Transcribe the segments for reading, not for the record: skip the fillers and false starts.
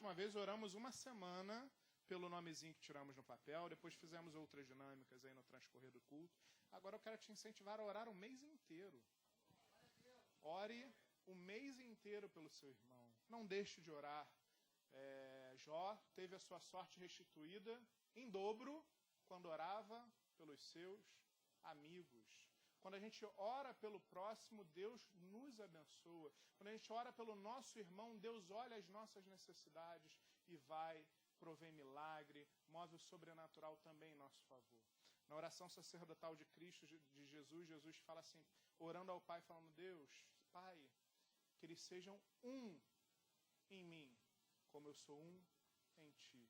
última vez oramos uma semana pelo nomezinho que tiramos no papel, depois fizemos outras dinâmicas aí no transcorrer do culto. Agora eu quero te incentivar a orar o mês inteiro. Ore o mês inteiro pelo seu irmão. Não deixe de orar. Jó teve a sua sorte restituída em dobro quando orava pelos seus amigos. Quando a gente ora pelo próximo, Deus nos abençoa. Quando a gente ora pelo nosso irmão, Deus olha as nossas necessidades e vai prover milagre, move o sobrenatural também em nosso favor. Na oração sacerdotal de Cristo, de Jesus, Jesus fala assim, orando ao Pai, falando, Deus, Pai, que eles sejam um em mim, como eu sou um em Ti.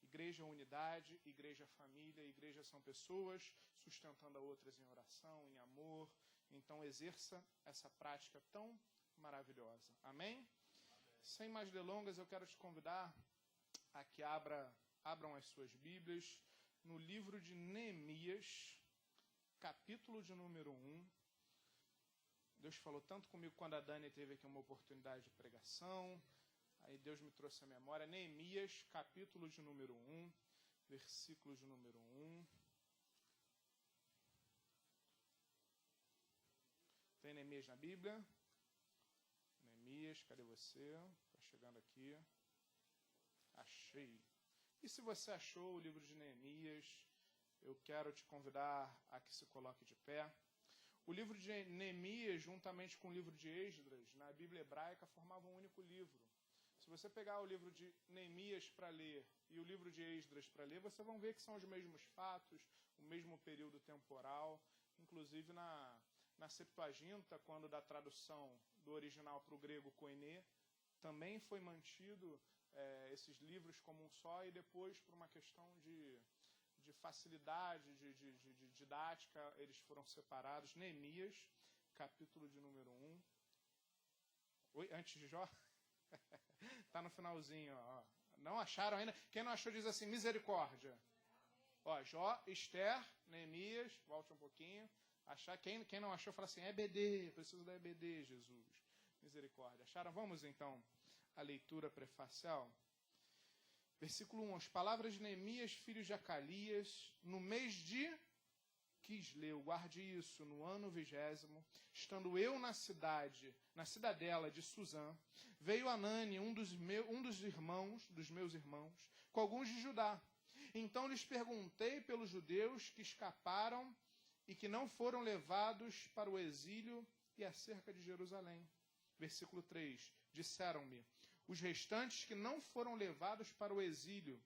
Igreja é unidade, igreja é família, igreja são pessoas sustentando a outras em oração, em amor. Então exerça essa prática tão maravilhosa. Amém? Amém. Sem mais delongas, eu quero te convidar a que abram as suas Bíblias no livro de Neemias, capítulo de número 1. Deus falou tanto comigo quando a Dani teve aqui uma oportunidade de pregação. Aí Deus me trouxe a memória. Neemias, capítulo de número 1, versículo de número 1. Tem Neemias na Bíblia? Neemias, cadê você? Está chegando aqui. Achei. E se você achou o livro de Neemias, eu quero te convidar a que se coloque de pé. O livro de Neemias, juntamente com o livro de Esdras, na Bíblia hebraica, formavam um único livro. Se você pegar o livro de Neemias para ler e o livro de Esdras para ler, vocês vão ver que são os mesmos fatos, o mesmo período temporal. Inclusive na Septuaginta, quando da tradução do original para o grego koiné, também foi mantido esses livros como um só, e depois, por uma questão de facilidade, de didática, eles foram separados. Neemias, capítulo de número 1. Oi, antes de Jó? Está no finalzinho, ó. Não acharam ainda? Quem não achou diz assim, misericórdia. Ó, Jó, Esther, Neemias, volte um pouquinho. Achar, quem não achou, fala assim, EBD, preciso da EBD, Jesus. Misericórdia. Acharam? Vamos então à leitura prefacial. Versículo 1. As palavras de Neemias, filho de Acalias, no mês de Quisleu, guarde isso, no ano 20º, estando eu na cidadela de Suzã, veio Anani, um dos meus irmãos, com alguns de Judá. Então lhes perguntei pelos judeus que escaparam e que não foram levados para o exílio e acerca de Jerusalém. Versículo 3. Disseram-me, os restantes que não foram levados para o exílio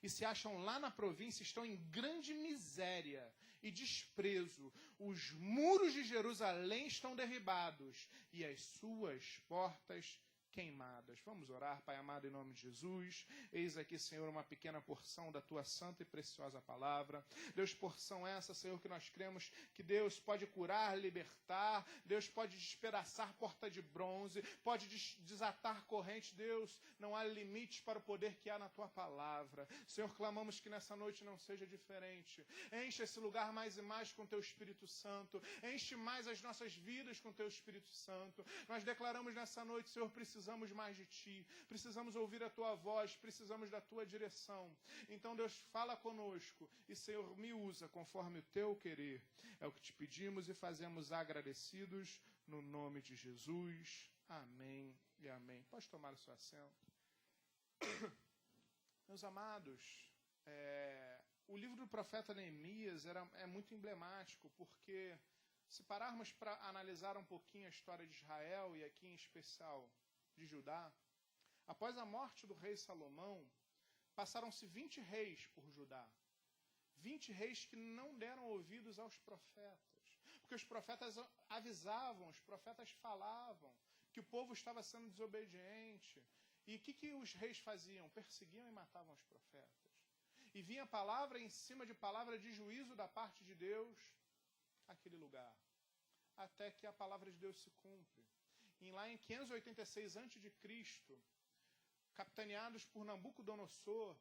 e se acham lá na província estão em grande miséria e desprezo. Os muros de Jerusalém estão derribados e as suas portas queimadas. Vamos orar, Pai amado, em nome de Jesus. Eis aqui, Senhor, uma pequena porção da Tua santa e preciosa palavra. Deus, porção essa, Senhor, que nós cremos que Deus pode curar, libertar, Deus pode despedaçar porta de bronze, pode desatar corrente. Deus, não há limites para o poder que há na Tua palavra. Senhor, clamamos que nessa noite não seja diferente. Enche esse lugar mais e mais com Teu Espírito Santo. Enche mais as nossas vidas com Teu Espírito Santo. Nós declaramos nessa noite, Senhor, precisamos mais de Ti, precisamos ouvir a Tua voz, precisamos da Tua direção. Então, Deus, fala conosco e, Senhor, me usa conforme o Teu querer. É o que te pedimos e fazemos agradecidos no nome de Jesus. Amém e amém. Pode tomar o seu assento. Meus amados, o livro do profeta Neemias é muito emblemático, porque se pararmos para analisar um pouquinho a história de Israel, e aqui em especial de Judá, após a morte do rei Salomão, passaram-se 20 reis por Judá. 20 reis que não deram ouvidos aos profetas. Porque os profetas avisavam, os profetas falavam que o povo estava sendo desobediente. E o que os reis faziam? Perseguiam e matavam os profetas. E vinha palavra em cima de palavra de juízo da parte de Deus àquele lugar. Até que a palavra de Deus se cumpre. Lá em 586 a.C., capitaneados por Nabucodonosor,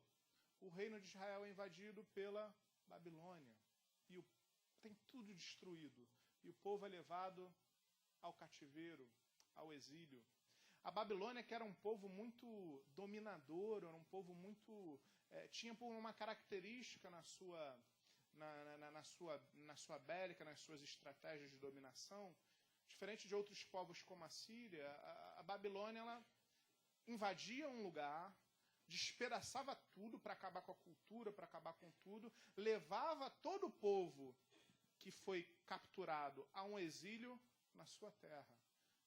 o reino de Israel é invadido pela Babilônia. E tem tudo destruído. E o povo é levado ao cativeiro, ao exílio. A Babilônia, que era um povo muito dominador, era um povo muito... tinha uma característica na sua bélica, nas suas estratégias de dominação, diferente de outros povos como a Síria, a Babilônia, ela invadia um lugar, despedaçava tudo para acabar com a cultura, para acabar com tudo, levava todo o povo que foi capturado a um exílio na sua terra.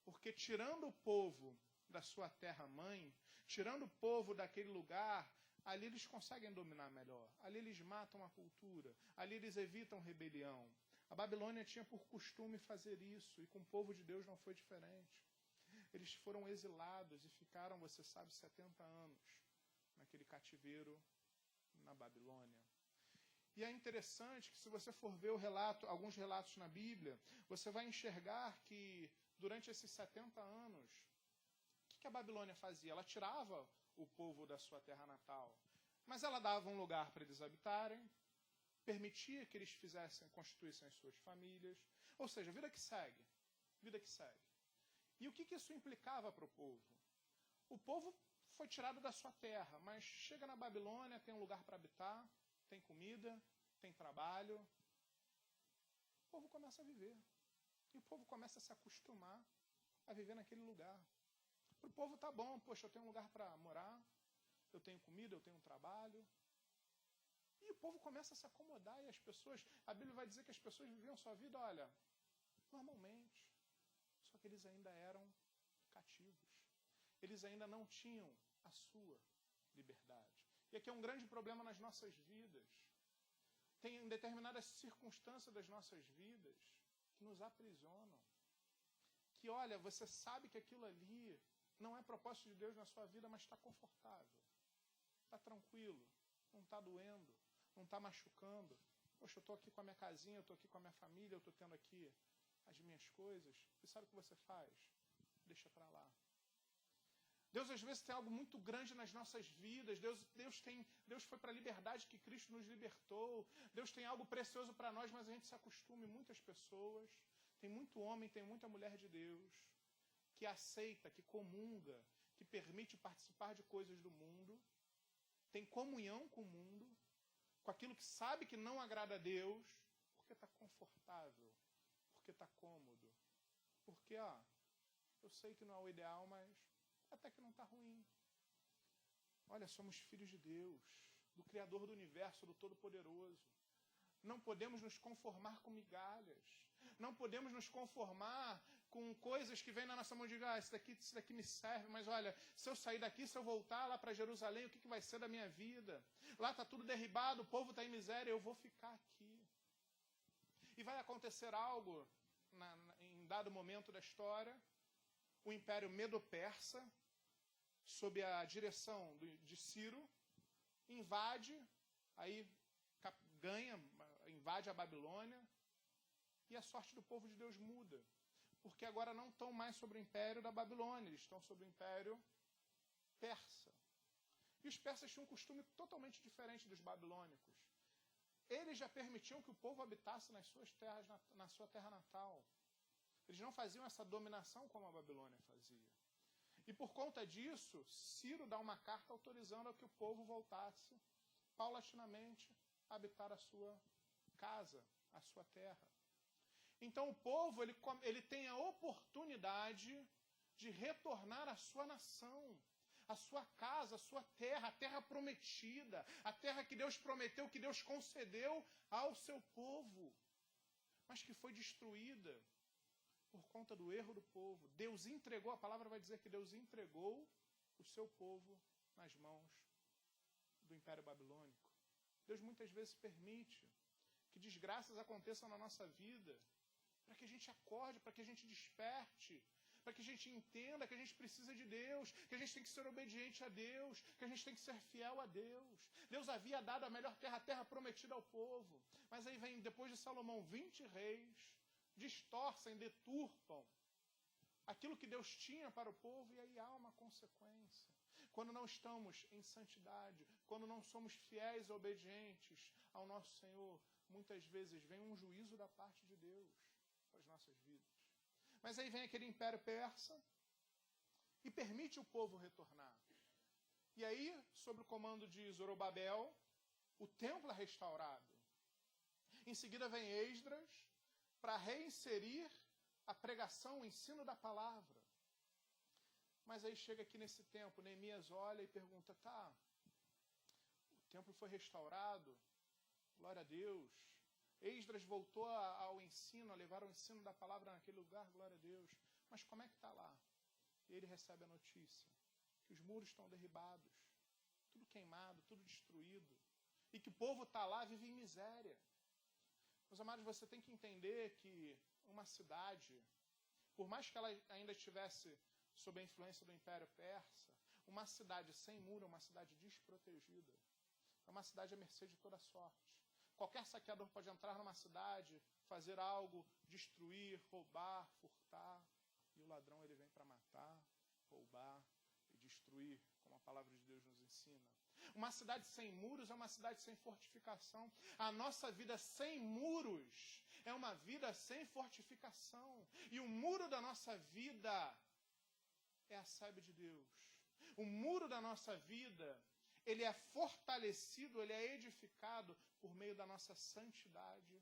Porque tirando o povo da sua terra-mãe, tirando o povo daquele lugar, ali eles conseguem dominar melhor. Ali eles matam a cultura, ali eles evitam rebelião. A Babilônia tinha por costume fazer isso, e com o povo de Deus não foi diferente. Eles foram exilados e ficaram, você sabe, 70 anos naquele cativeiro na Babilônia. E é interessante que se você for ver alguns relatos na Bíblia, você vai enxergar que durante esses 70 anos, o que a Babilônia fazia? Ela tirava o povo da sua terra natal, mas ela dava um lugar para eles habitarem, permitia que eles constituíssem as suas famílias, ou seja, vida que segue, vida que segue. E o que isso implicava para o povo? O povo foi tirado da sua terra, mas chega na Babilônia, tem um lugar para habitar, tem comida, tem trabalho. O povo começa a viver. E o povo começa a se acostumar a viver naquele lugar. Para o povo tá bom, poxa, eu tenho um lugar para morar, eu tenho comida, eu tenho um trabalho. E o povo começa a se acomodar e as pessoas, a Bíblia vai dizer que as pessoas viviam sua vida, olha, normalmente. Só que eles ainda eram cativos. Eles ainda não tinham a sua liberdade. E aqui é um grande problema nas nossas vidas. Tem determinadas circunstâncias das nossas vidas que nos aprisionam. Que, olha, você sabe que aquilo ali não é propósito de Deus na sua vida, mas está confortável. Está tranquilo. Não está doendo. Não está machucando. Poxa, eu estou aqui com a minha casinha, eu estou aqui com a minha família, eu estou tendo aqui as minhas coisas. E sabe o que você faz? Deixa para lá. Deus às vezes tem algo muito grande nas nossas vidas. Deus foi para a liberdade que Cristo nos libertou. Deus tem algo precioso para nós, mas a gente se acostume. Muitas pessoas, tem muito homem, tem muita mulher de Deus que aceita, que comunga, que permite participar de coisas do mundo, tem comunhão com o mundo, com aquilo que sabe que não agrada a Deus, porque está confortável, porque está cômodo, porque, eu sei que não é o ideal, mas até que não está ruim. Olha, somos filhos de Deus, do Criador do Universo, do Todo-Poderoso. Não podemos nos conformar com migalhas. Não podemos nos conformar com coisas que vêm na nossa mão e digam, isso daqui me serve, mas olha, se eu sair daqui, se eu voltar lá para Jerusalém, o que vai ser da minha vida? Lá está tudo derribado, o povo está em miséria, eu vou ficar aqui. E vai acontecer algo em dado momento da história. O Império Medo-Persa, sob a direção de Ciro, invade, aí invade a Babilônia, e a sorte do povo de Deus muda. Porque agora não estão mais sobre o Império da Babilônia, eles estão sobre o Império Persa. E os persas tinham um costume totalmente diferente dos babilônicos. Eles já permitiam que o povo habitasse nas suas terras, na sua terra natal. Eles não faziam essa dominação como a Babilônia fazia. E por conta disso, Ciro dá uma carta autorizando a que o povo voltasse paulatinamente a habitar a sua casa, a sua terra. Então o povo ele tem a oportunidade de retornar à sua nação, à sua casa, à sua terra, a terra prometida, a terra que Deus prometeu, que Deus concedeu ao seu povo, mas que foi destruída por conta do erro do povo. Deus entregou, a palavra vai dizer que Deus entregou o seu povo nas mãos do Império Babilônico. Deus muitas vezes permite que desgraças aconteçam na nossa vida, para que a gente acorde, para que a gente desperte, para que a gente entenda que a gente precisa de Deus, que a gente tem que ser obediente a Deus, que a gente tem que ser fiel a Deus. Deus havia dado a melhor terra, a terra prometida ao povo. Mas aí vem, depois de Salomão, 20 reis, distorcem, deturpam aquilo que Deus tinha para o povo, e aí há uma consequência. Quando não estamos em santidade, quando não somos fiéis e obedientes ao nosso Senhor, muitas vezes vem um juízo da parte de Deus para as nossas vidas. Mas aí vem aquele Império Persa, e permite o povo retornar. E aí, sob o comando de Zorobabel, o templo é restaurado. Em seguida vem Esdras para reinserir a pregação, o ensino da palavra. Mas aí chega aqui nesse tempo, Neemias olha e pergunta, tá, o templo foi restaurado, glória a Deus. Esdras voltou ao ensino, a levar o ensino da palavra naquele lugar, glória a Deus. Mas como é que está lá? E ele recebe a notícia que os muros estão derribados, tudo queimado, tudo destruído, e que o povo está lá, vive em miséria. Meus amados, você tem que entender que uma cidade, por mais que ela ainda estivesse sob a influência do Império Persa, uma cidade sem muro é uma cidade desprotegida. É uma cidade à mercê de toda sorte. Qualquer saqueador pode entrar numa cidade, fazer algo, destruir, roubar, furtar, e o ladrão ele vem para matar, roubar e destruir, como a palavra de Deus nos ensina. Uma cidade sem muros é uma cidade sem fortificação. A nossa vida sem muros é uma vida sem fortificação. E o muro da nossa vida é a sebe de Deus. O muro da nossa vida, ele é fortalecido, ele é edificado por meio da nossa santidade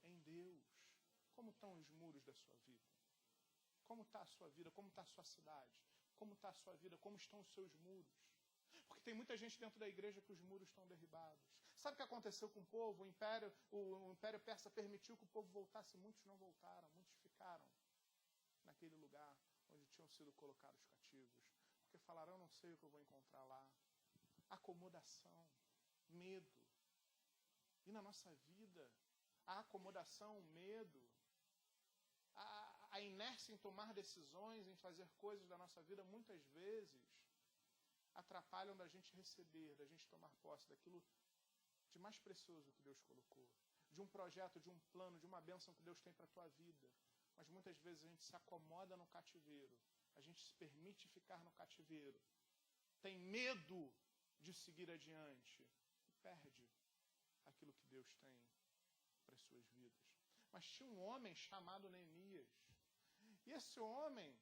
em Deus. Como estão os muros da sua vida? Como está a sua vida? Como está a sua cidade? Como está a sua vida? Como estão os seus muros? Porque tem muita gente dentro da igreja que os muros estão derribados. Sabe o que aconteceu com o povo? O Império Persa permitiu que o povo voltasse. Muitos não voltaram, muitos ficaram naquele lugar onde tinham sido colocados cativos. Porque falaram, eu não sei o que eu vou encontrar lá. Acomodação, medo. E na nossa vida, a acomodação, o medo, a inércia em tomar decisões, em fazer coisas da nossa vida, muitas vezes atrapalham da gente receber, da gente tomar posse daquilo de mais precioso que Deus colocou, de um projeto, de um plano, de uma bênção que Deus tem para a tua vida. Mas muitas vezes a gente se acomoda no cativeiro, a gente se permite ficar no cativeiro, tem medo de seguir adiante e perde aquilo que Deus tem para as suas vidas. Mas tinha um homem chamado Neemias. E esse homem,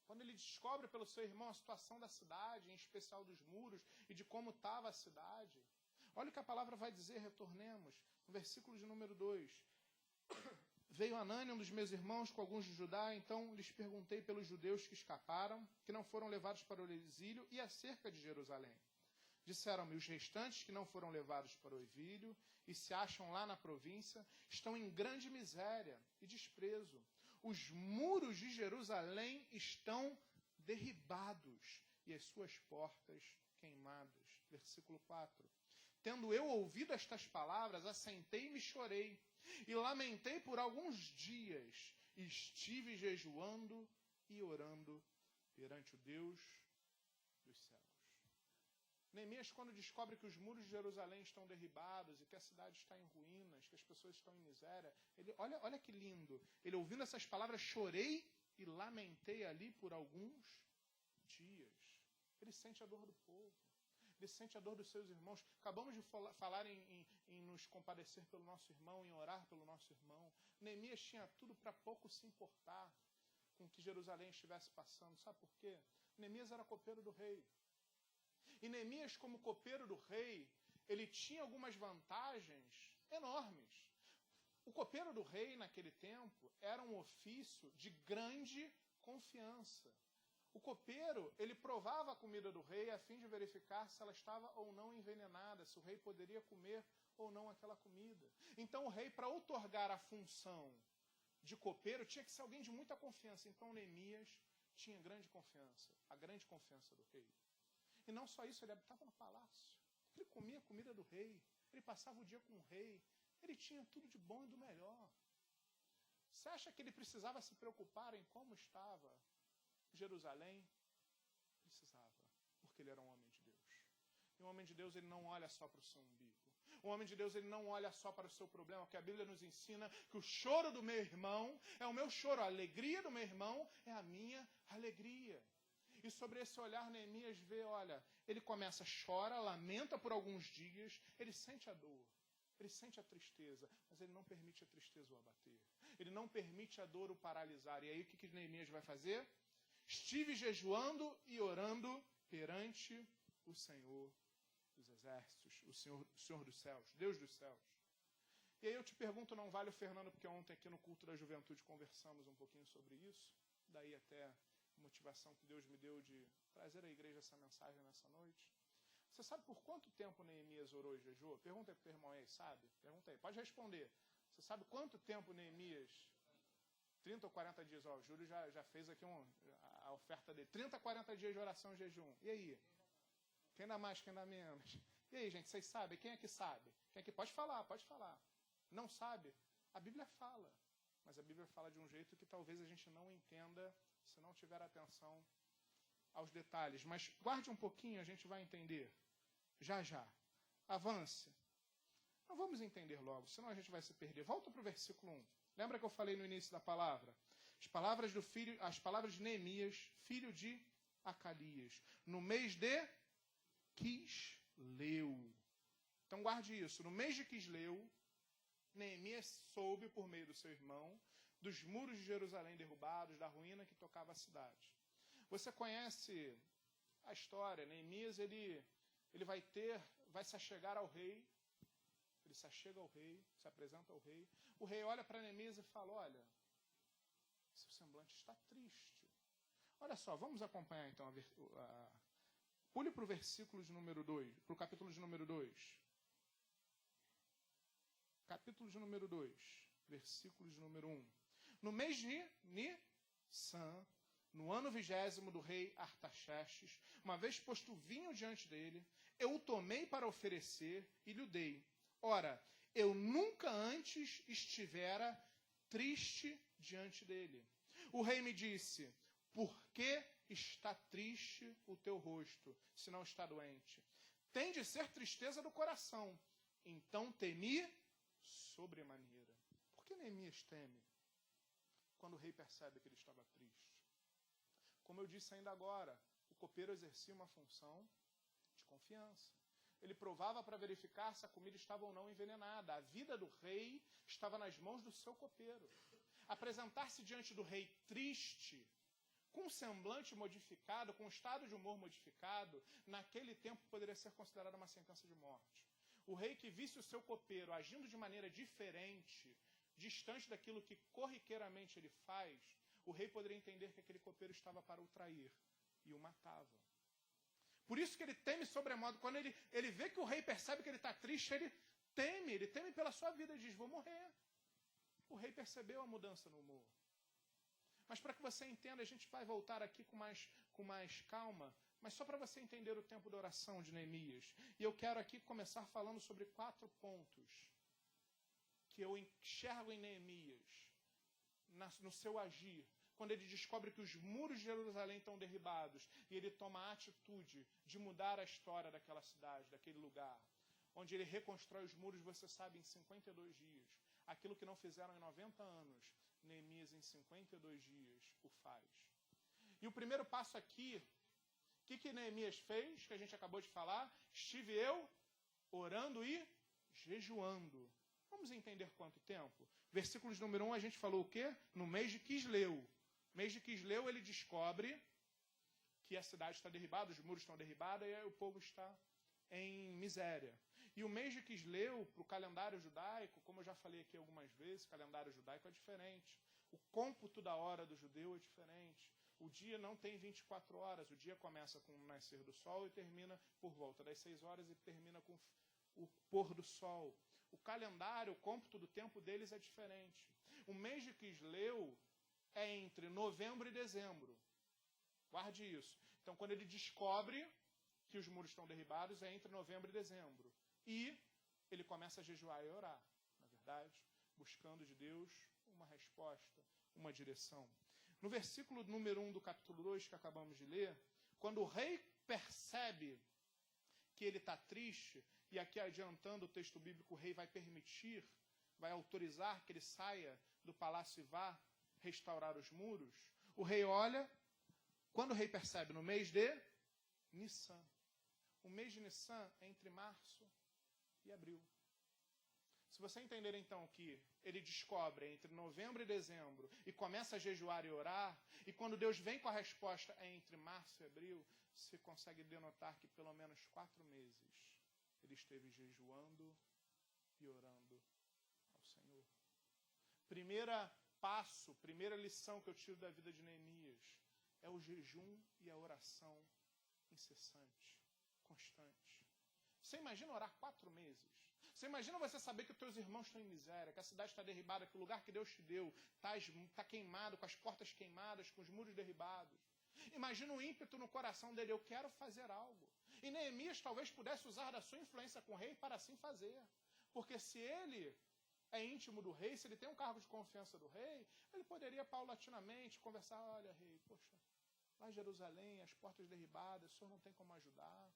quando ele descobre pelo seu irmão a situação da cidade, em especial dos muros, e de como estava a cidade, olha o que a palavra vai dizer, retornemos, no versículo de número 2. Veio Anani, um dos meus irmãos, com alguns de Judá, então lhes perguntei pelos judeus que escaparam, que não foram levados para o exílio, e acerca de Jerusalém. Disseram-me, os restantes que não foram levados para o exílio e se acham lá na província, estão em grande miséria e desprezo. Os muros de Jerusalém estão derribados e as suas portas queimadas. Versículo 4. Tendo eu ouvido estas palavras, assentei-me e chorei, e lamentei por alguns dias, e estive jejuando e orando perante o Deus dos céus. Neemias, quando descobre que os muros de Jerusalém estão derribados e que a cidade está em ruínas, que as pessoas estão em miséria, olha que lindo. Ele, ouvindo essas palavras, chorei e lamentei ali por alguns dias. Ele sente a dor do povo. Ele sente a dor dos seus irmãos. Acabamos de falar em nos compadecer pelo nosso irmão, em orar pelo nosso irmão. Neemias tinha tudo para pouco se importar com o que Jerusalém estivesse passando. Sabe por quê? Neemias era copeiro do rei. E Neemias, como copeiro do rei, ele tinha algumas vantagens enormes. O copeiro do rei, naquele tempo, era um ofício de grande confiança. O copeiro, ele provava a comida do rei a fim de verificar se ela estava ou não envenenada, se o rei poderia comer ou não aquela comida. Então o rei, para outorgar a função de copeiro, tinha que ser alguém de muita confiança. Então Neemias tinha grande confiança, a grande confiança do rei. E não só isso, ele habitava no palácio. Ele comia a comida do rei, ele passava o dia com o rei, ele tinha tudo de bom e do melhor. Você acha que ele precisava se preocupar em como estava Jerusalém? Precisava, porque ele era um homem de Deus. E um homem de Deus, ele não olha só para o seu umbigo. Um homem de Deus, ele não olha só para o seu problema, porque a Bíblia nos ensina que o choro do meu irmão é o meu choro, a alegria do meu irmão é a minha alegria. E sobre esse olhar, Neemias vê, olha, ele começa, chora, lamenta por alguns dias, ele sente a dor, ele sente a tristeza, mas ele não permite a tristeza o abater. Ele não permite a dor o paralisar. E aí o que Neemias vai fazer? estive jejuando e orando perante o Senhor dos exércitos, o Senhor dos céus, Deus dos céus. E aí eu te pergunto, não vale o Fernando, porque ontem aqui no culto da juventude conversamos um pouquinho sobre isso, daí até a motivação que Deus me deu de trazer à igreja essa mensagem nessa noite. Você sabe por quanto tempo Neemias orou e jejuou? Pergunta aí pro teu irmão aí, sabe? Pergunta aí, pode responder. Você sabe quanto tempo Neemias, 30 ou 40 dias, ó, o Júlio já fez aqui a oferta dele, 30, 40 dias de oração e jejum. E aí? Quem dá mais, quem dá menos? E aí, gente, vocês sabem? Quem é que sabe? Quem é que pode falar, pode falar. Não sabe? A Bíblia fala. Mas a Bíblia fala de um jeito que talvez a gente não entenda se não tiver atenção aos detalhes. Mas guarde um pouquinho, a gente vai entender. Já, já. Avance. Não vamos entender logo, senão a gente vai se perder. Volta para o versículo 1. Lembra que eu falei no início da palavra? As palavras de Neemias, filho de Acalias, no mês de Quisleu. Então guarde isso. No mês de Quisleu, Neemias soube, por meio do seu irmão, dos muros de Jerusalém derrubados, da ruína que tocava a cidade. Você conhece a história. Neemias, ele vai se achegar ao rei. Ele se achega ao rei, se apresenta ao rei. O rei olha para Neemias e fala, olha, seu semblante está triste. Olha só, vamos acompanhar então pule para o versículo de número 2, para o capítulo de número 2. Capítulo de número 2, versículo de número 1. No mês de Nissan, no ano 20º do rei Artaxerxes, uma vez posto vinho diante dele, eu o tomei para oferecer e lhe dei. Ora, eu nunca antes estivera triste diante dele. O rei me disse, por que está triste o teu rosto, se não está doente? Tem de ser tristeza do coração. Então temi sobremaneira. Por que Neemias teme quando o rei percebe que ele estava triste? Como eu disse ainda agora, o copeiro exercia uma função de confiança. Ele provava para verificar se a comida estava ou não envenenada. A vida do rei estava nas mãos do seu copeiro. Apresentar-se diante do rei triste, com um semblante modificado, com um estado de humor modificado, naquele tempo poderia ser considerado uma sentença de morte. O rei que visse o seu copeiro agindo de maneira diferente, distante daquilo que corriqueiramente ele faz, o rei poderia entender que aquele copeiro estava para o trair e o matava. Por isso que ele teme sobremodo. Quando ele vê que o rei percebe que ele está triste, ele teme pela sua vida e diz, vou morrer. O rei percebeu a mudança no humor. Mas para que você entenda, a gente vai voltar aqui com mais calma, mas só para você entender o tempo da oração de Neemias. E eu quero aqui começar falando sobre 4 pontos que eu enxergo em Neemias, no seu agir, quando ele descobre que os muros de Jerusalém estão derribados e ele toma a atitude de mudar a história daquela cidade, daquele lugar, onde ele reconstrói os muros, você sabe, em 52 dias. Aquilo que não fizeram em 90 anos, Neemias em 52 dias o faz. E o primeiro passo aqui, o que Neemias fez, que a gente acabou de falar? Estive eu orando e jejuando. Vamos entender quanto tempo? Versículo de número 1, a gente falou o quê? No mês de Quisleu. No mês de Quisleu, ele descobre que a cidade está derribada, os muros estão derribados e o povo está em miséria. E o mês de Quisleu, para o calendário judaico, como eu já falei aqui algumas vezes, o calendário judaico é diferente. O cômputo da hora do judeu é diferente. O dia não tem 24 horas. O dia começa com o nascer do sol e termina por volta das 6 horas e termina com o pôr do sol. O calendário, o cômputo do tempo deles é diferente. O mês de Quisleu é entre novembro e dezembro. Guarde isso. Então, quando ele descobre que os muros estão derribados, é entre novembro e dezembro. E ele começa a jejuar e orar, na verdade, buscando de Deus uma resposta, uma direção. No versículo número 1 do capítulo 2, que acabamos de ler, quando o rei percebe que ele está triste, e aqui adiantando o texto bíblico, o rei vai permitir, vai autorizar que ele saia do palácio e vá restaurar os muros, o rei olha, quando o rei percebe, no mês de Nissan. O mês de Nissan é entre março e abril. Se Se você entender então que ele descobre entre novembro e dezembro e começa a jejuar e orar, e quando Deus vem com a resposta é entre março e abril, você consegue denotar que pelo menos 4 meses ele esteve jejuando e orando ao Senhor. Primeira lição que eu tiro da vida de Neemias é o jejum e a oração incessante, constante. Você imagina orar 4 meses? Você imagina você saber que os teus irmãos estão em miséria, que a cidade está derribada, que o lugar que Deus te deu está queimado, com as portas queimadas, com os muros derribados. Imagina o ímpeto no coração dele, eu quero fazer algo. E Neemias talvez pudesse usar da sua influência com o rei para assim fazer. Porque se ele é íntimo do rei, se ele tem um cargo de confiança do rei, ele poderia paulatinamente conversar, olha rei, poxa, lá em Jerusalém, as portas derribadas, o senhor não tem como ajudar.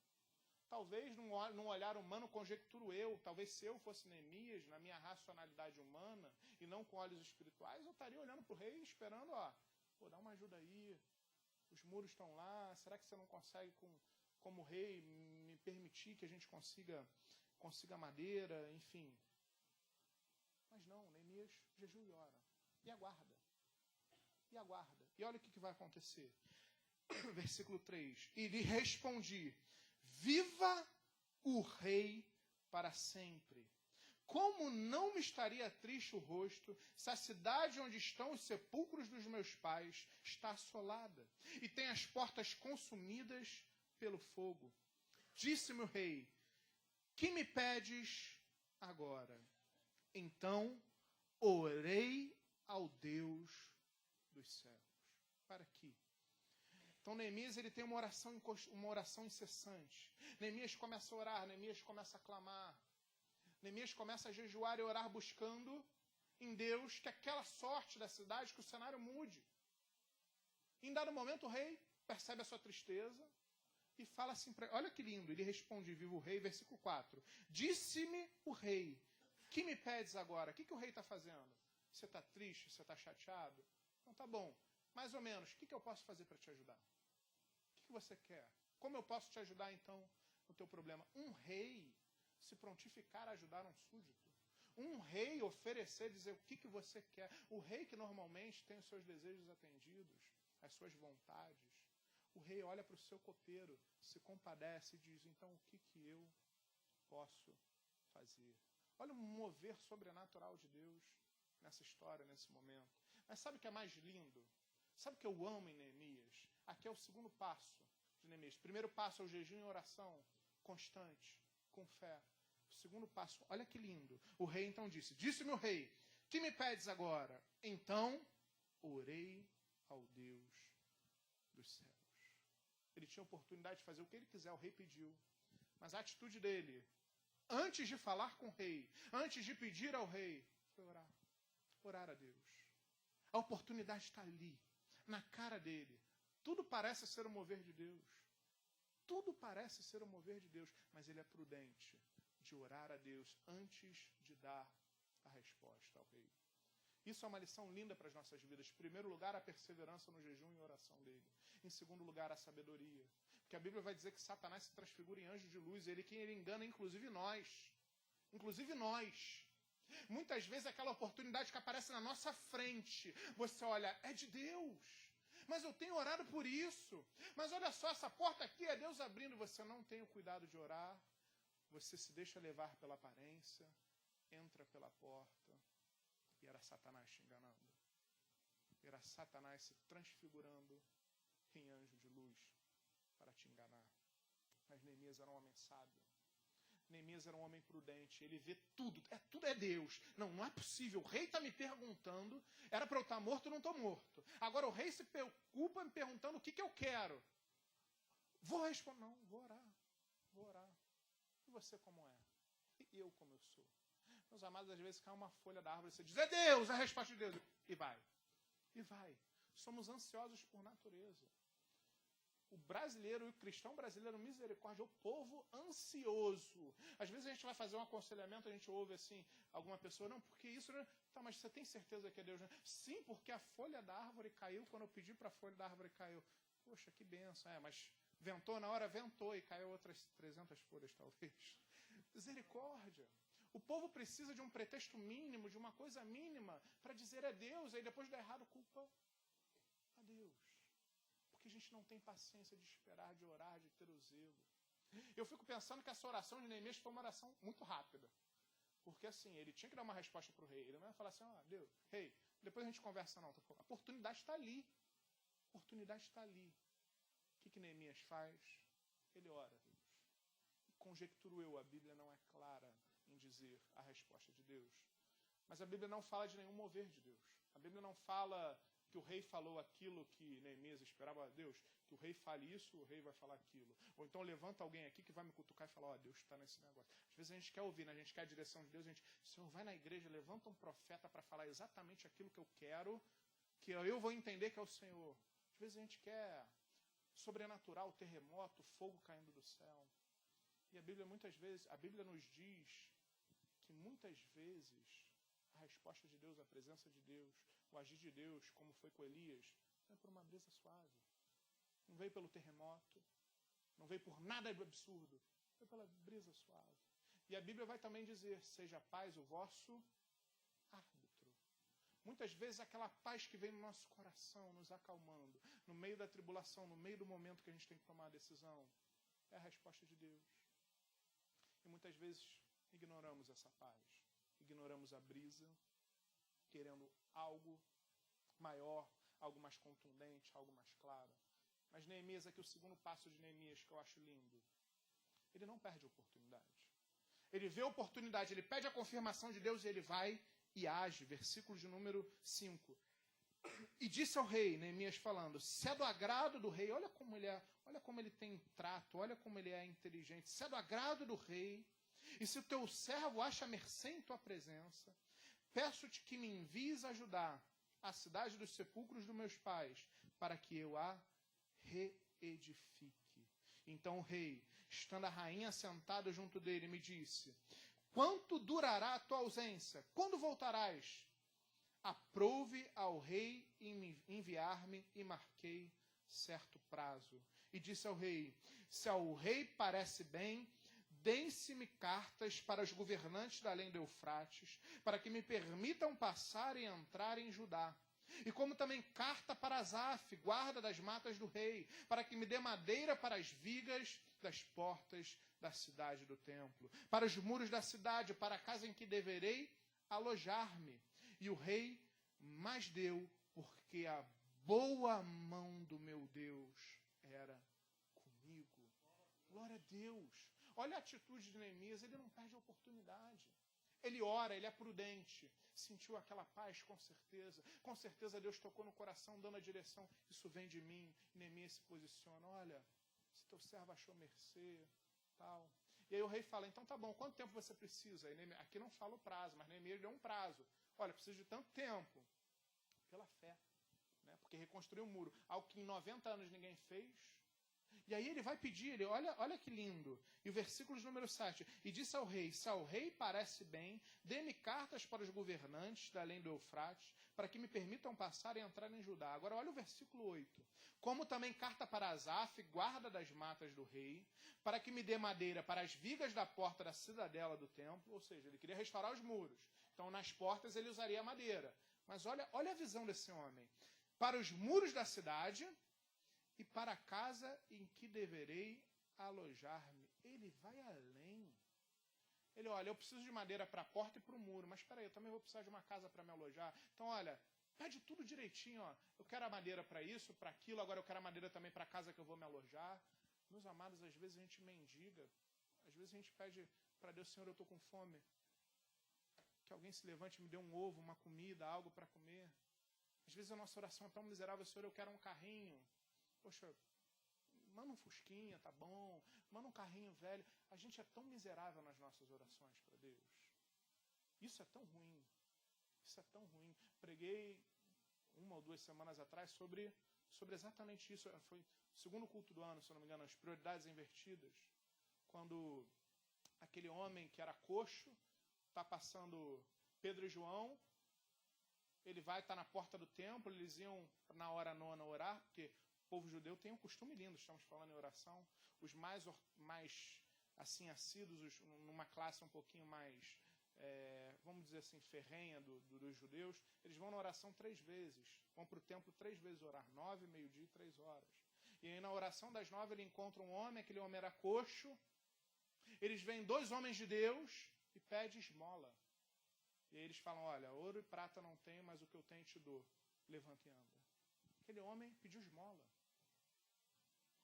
Talvez, num olhar humano, conjecturo eu, talvez se eu fosse Neemias, na minha racionalidade humana, e não com olhos espirituais, eu estaria olhando para o rei, esperando, pô, dá uma ajuda aí, os muros estão lá, será que você não consegue, como rei, me permitir que a gente consiga madeira, enfim. Mas não, Neemias jejua e ora, e aguarda, e olha o que vai acontecer. Versículo 3, e lhe respondi, viva o rei para sempre. Como não me estaria triste o rosto se a cidade onde estão os sepulcros dos meus pais está assolada e tem as portas consumidas pelo fogo? Disse-me o rei, que me pedes agora? Então orei ao Deus dos céus. Para aqui. Então, Neemias ele tem uma oração incessante. Neemias começa a orar, Neemias começa a clamar. Neemias começa a jejuar e orar buscando em Deus que aquela sorte da cidade, que o cenário mude. Em dado momento, o rei percebe a sua tristeza e fala assim para ele, olha que lindo, ele responde, viva o rei, versículo 4. Disse-me o rei, que me pedes agora? O que o rei está fazendo? Você está triste? Você está chateado? Então tá bom. Mais ou menos, o que eu posso fazer para te ajudar? O que você quer? Como eu posso te ajudar, então, no teu problema? Um rei se prontificar a ajudar um súdito. Um rei oferecer, dizer o que você quer. O rei que normalmente tem os seus desejos atendidos, as suas vontades. O rei olha para o seu copeiro, se compadece e diz, então, o que eu posso fazer? Olha o mover sobrenatural de Deus nessa história, nesse momento. Mas sabe o que é mais lindo? Sabe o que eu amo em Neemias? Aqui é o segundo passo de Neemias. O primeiro passo é o jejum e oração constante, com fé. O segundo passo, olha que lindo. O rei então disse-me o rei, que me pedes agora? Então, orei ao Deus dos céus. Ele tinha a oportunidade de fazer o que ele quiser, o rei pediu. Mas a atitude dele, antes de falar com o rei, antes de pedir ao rei, foi orar. Orar a Deus. A oportunidade está ali, na cara dele. Tudo parece ser o mover de Deus. Tudo parece ser o mover de Deus. Mas ele é prudente de orar a Deus antes de dar a resposta ao rei. Isso é uma lição linda para as nossas vidas. Em primeiro lugar, a perseverança no jejum e oração dele. Em segundo lugar, a sabedoria. Porque a Bíblia vai dizer que Satanás se transfigura em anjo de luz. Ele engana, inclusive nós. Inclusive nós. Muitas vezes aquela oportunidade que aparece na nossa frente, você olha, é de Deus. Mas eu tenho orado por isso. Mas olha só, essa porta aqui é Deus abrindo. Você não tem o cuidado de orar. Você se deixa levar pela aparência, entra pela porta. E era Satanás te enganando. Era Satanás se transfigurando em anjo de luz para te enganar. Mas Neemias era um homem sábio. Neemias era um homem prudente. Ele vê tudo. Tudo é Deus. Não é possível. O rei está me perguntando. Era para eu estar morto, eu não estou morto. Agora o rei se preocupa me perguntando o que eu quero. Vou responder. Não, vou orar. Vou orar. E você como é? E eu como eu sou? Meus amados, às vezes cai uma folha da árvore e você diz, é Deus, é a resposta de Deus. E vai. E vai. Somos ansiosos por natureza. O brasileiro e o cristão brasileiro, misericórdia, é o povo ansioso. Às vezes a gente vai fazer um aconselhamento, a gente ouve assim, alguma pessoa, não, porque isso... Né? Tá, mas você tem certeza que é Deus? Né? Sim, porque a folha da árvore caiu, quando eu pedi para a folha da árvore caiu. Poxa, que bênção. Mas ventou na hora, ventou, e caiu outras 300 folhas, talvez. Misericórdia. O povo precisa de um pretexto mínimo, de uma coisa mínima, para dizer é Deus, aí depois dá errado, culpa a Deus. Porque a gente não tem paciência de esperar, de orar, de ter o zelo. Eu fico pensando que essa oração de Neemias foi uma oração muito rápida. Porque assim, ele tinha que dar uma resposta para o rei. Ele não ia falar assim, Deus, rei, depois a gente conversa não. A oportunidade está ali. A oportunidade está ali. O que Neemias faz? Ele ora a Deus. Conjecturo eu, a Bíblia não é clara em dizer a resposta de Deus. Mas a Bíblia não fala de nenhum mover de Deus. A Bíblia não fala que o rei falou aquilo que Neemias esperava. Deus, que o rei fale isso, o rei vai falar aquilo. Ou então levanta alguém aqui que vai me cutucar e falar, Deus está nesse negócio. Às vezes a gente quer ouvir, né? A gente quer a direção de Deus, a gente, Senhor, vai na igreja, levanta um profeta para falar exatamente aquilo que eu quero, que eu vou entender que é o Senhor. Às vezes a gente quer sobrenatural, terremoto, fogo caindo do céu. E a Bíblia nos diz que muitas vezes a resposta de Deus, a presença de Deus, o agir de Deus, como foi com Elias, não é por uma brisa suave. Não veio pelo terremoto, não veio por nada absurdo, foi pela brisa suave. E a Bíblia vai também dizer, seja a paz o vosso árbitro. Muitas vezes aquela paz que vem no nosso coração, nos acalmando, no meio da tribulação, no meio do momento que a gente tem que tomar a decisão, é a resposta de Deus. E muitas vezes ignoramos essa paz, ignoramos a brisa, querendo algo maior, algo mais contundente, algo mais claro. Mas Neemias, aqui o segundo passo de Neemias, que eu acho lindo, ele não perde a oportunidade. Ele vê a oportunidade, ele pede a confirmação de Deus e ele vai e age. Versículo de número 5. E disse ao rei, Neemias falando, se é do agrado do rei, olha como ele tem trato, olha como ele é inteligente, se é do agrado do rei, e se o teu servo acha mercê em tua presença, peço-te que me envies ajudar a cidade dos sepulcros dos meus pais, para que eu a reedifique. Então o rei, estando a rainha sentada junto dele, me disse, quanto durará a tua ausência? Quando voltarás? Aprouve ao rei enviar-me e marquei certo prazo. E disse ao rei, se ao rei parece bem, deem-se-me cartas para os governantes da além do Eufrates, para que me permitam passar e entrar em Judá. E como também carta para Asaf, guarda das matas do rei, para que me dê madeira para as vigas das portas da cidade do templo, para os muros da cidade, para a casa em que deverei alojar-me. E o rei mais deu, porque a boa mão do meu Deus era comigo. Glória a Deus. Olha a atitude de Neemias, ele não perde a oportunidade. Ele ora, ele é prudente. Sentiu aquela paz, com certeza. Com certeza Deus tocou no coração, dando a direção. Isso vem de mim. Neemias se posiciona. Olha, se teu servo achou mercê, tal. E aí o rei fala, então tá bom, quanto tempo você precisa? Aqui não fala o prazo, mas Neemias deu um prazo. Olha, preciso de tanto tempo. Pela fé. Né? Porque reconstruir um muro, algo que em 90 anos ninguém fez. E aí ele vai pedir, olha que lindo. E o versículo de número 7. E disse ao rei, se ao rei parece bem, dê-me cartas para os governantes da além do Eufrates, para que me permitam passar e entrar em Judá. Agora olha o versículo 8. Como também carta para Asaf, guarda das matas do rei, para que me dê madeira para as vigas da porta da cidadela do templo. Ou seja, ele queria restaurar os muros. Então nas portas ele usaria madeira. Mas olha a visão desse homem. Para os muros da cidade e para a casa em que deverei alojar-me. Ele vai além. Ele, olha, eu preciso de madeira para a porta e para o muro, mas espera aí, eu também vou precisar de uma casa para me alojar. Então, olha, pede tudo direitinho. Ó. Eu quero a madeira para isso, para aquilo, agora eu quero a madeira também para a casa que eu vou me alojar. Meus amados, às vezes a gente mendiga. Às vezes a gente pede para Deus, Senhor, eu estou com fome. Que alguém se levante e me dê um ovo, uma comida, algo para comer. Às vezes a nossa oração é tão miserável, Senhor, eu quero um carrinho. Poxa, manda um fusquinha, tá bom. Manda um carrinho velho. A gente é tão miserável nas nossas orações para Deus. Isso é tão ruim. Isso é tão ruim. Preguei 1 ou 2 semanas atrás sobre exatamente isso. Foi o segundo culto do ano, se eu não me engano, as prioridades invertidas. Quando aquele homem que era coxo está passando Pedro e João, ele vai estar na porta do templo, eles iam na hora nona orar, porque o povo judeu tem um costume lindo, estamos falando em oração, os mais assim assíduos, numa classe um pouquinho mais vamos dizer assim, ferrenha dos judeus, eles vão na oração 3 vezes. Vão para o templo 3 vezes orar, 9, meio-dia e 3 horas. E aí na oração das 9 ele encontra um homem, aquele homem era coxo. Eles veem 2 homens de Deus e pedem esmola. E aí eles falam, olha, ouro e prata não tenho, mas o que eu tenho te dou. Levanta e anda. Aquele homem pediu esmola.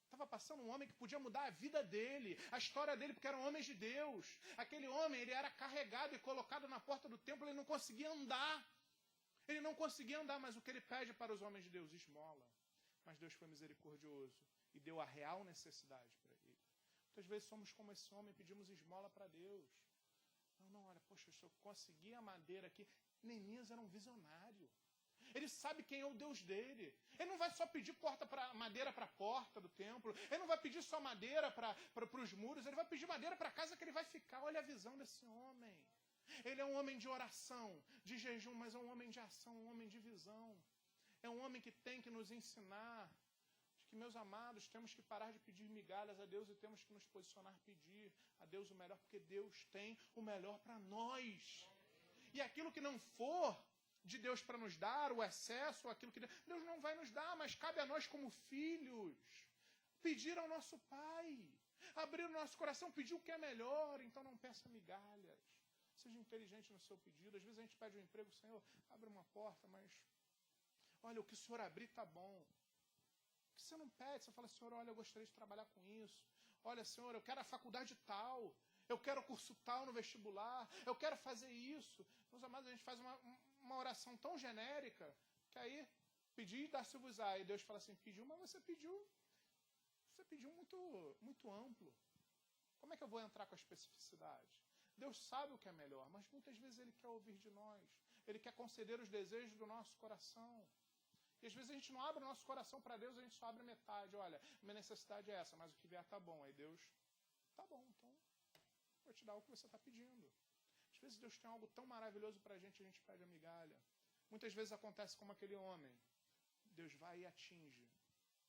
Estava passando um homem que podia mudar a vida dele, a história dele, porque eram homens de Deus. Aquele homem, ele era carregado e colocado na porta do templo, ele não conseguia andar. Ele não conseguia andar, mas o que ele pede para os homens de Deus? Esmola. Mas Deus foi misericordioso e deu a real necessidade para ele. Muitas vezes somos como esse homem, pedimos esmola para Deus. Não, olha, poxa, se eu conseguir a madeira aqui... Neemias era um visionário. Ele sabe quem é o Deus dele. Ele não vai só pedir madeira para a porta do templo. Ele não vai pedir só madeira para os muros. Ele vai pedir madeira para a casa que ele vai ficar. Olha a visão desse homem. Ele é um homem de oração, de jejum, mas é um homem de ação, um homem de visão. É um homem que tem que nos ensinar que, meus amados, temos que parar de pedir migalhas a Deus e temos que nos posicionar, pedir a Deus o melhor, porque Deus tem o melhor para nós. E aquilo que não for de Deus para nos dar, o excesso, aquilo que Deus não vai nos dar, mas cabe a nós como filhos pedir ao nosso Pai, abrir o nosso coração, pedir o que é melhor. Então não peça migalhas, seja inteligente no seu pedido. Às vezes a gente pede um emprego, Senhor, abre uma porta, mas olha, o que o Senhor abrir está bom. O que você não pede? Você fala, Senhor, olha, eu gostaria de trabalhar com isso. Olha, Senhor, eu quero a faculdade tal. Eu quero o curso tal no vestibular. Eu quero fazer isso. Meus amados, a gente faz uma oração tão genérica que aí, pedir e dar-se-vos-á. E Deus fala assim, pediu, mas você pediu muito, muito amplo. Como é que eu vou entrar com a especificidade? Deus sabe o que é melhor, mas muitas vezes Ele quer ouvir de nós. Ele quer conceder os desejos do nosso coração. E às vezes a gente não abre o nosso coração para Deus, a gente só abre metade. Olha, minha necessidade é essa, mas o que vier está bom. Aí Deus, tá bom, então vou te dar o que você está pedindo. Às vezes Deus tem algo tão maravilhoso para a gente pede a migalha. Muitas vezes acontece como aquele homem. Deus vai e atinge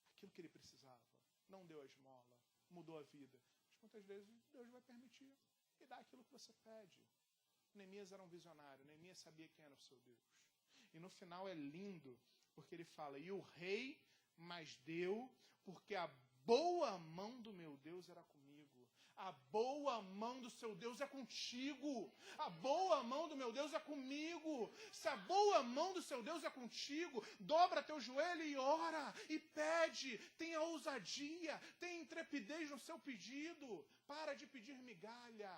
aquilo que ele precisava. Não deu a esmola, mudou a vida. Mas muitas vezes Deus vai permitir e dar aquilo que você pede. Neemias era um visionário, Neemias sabia quem era o seu Deus. E no final é lindo, porque ele fala, e o rei mais deu, porque a boa mão do meu Deus era comigo. A boa mão do seu Deus é contigo. A boa mão do meu Deus é comigo. Se a boa mão do seu Deus é contigo, dobra teu joelho e ora, e pede. Tenha ousadia, tenha intrepidez no seu pedido. Para de pedir migalha.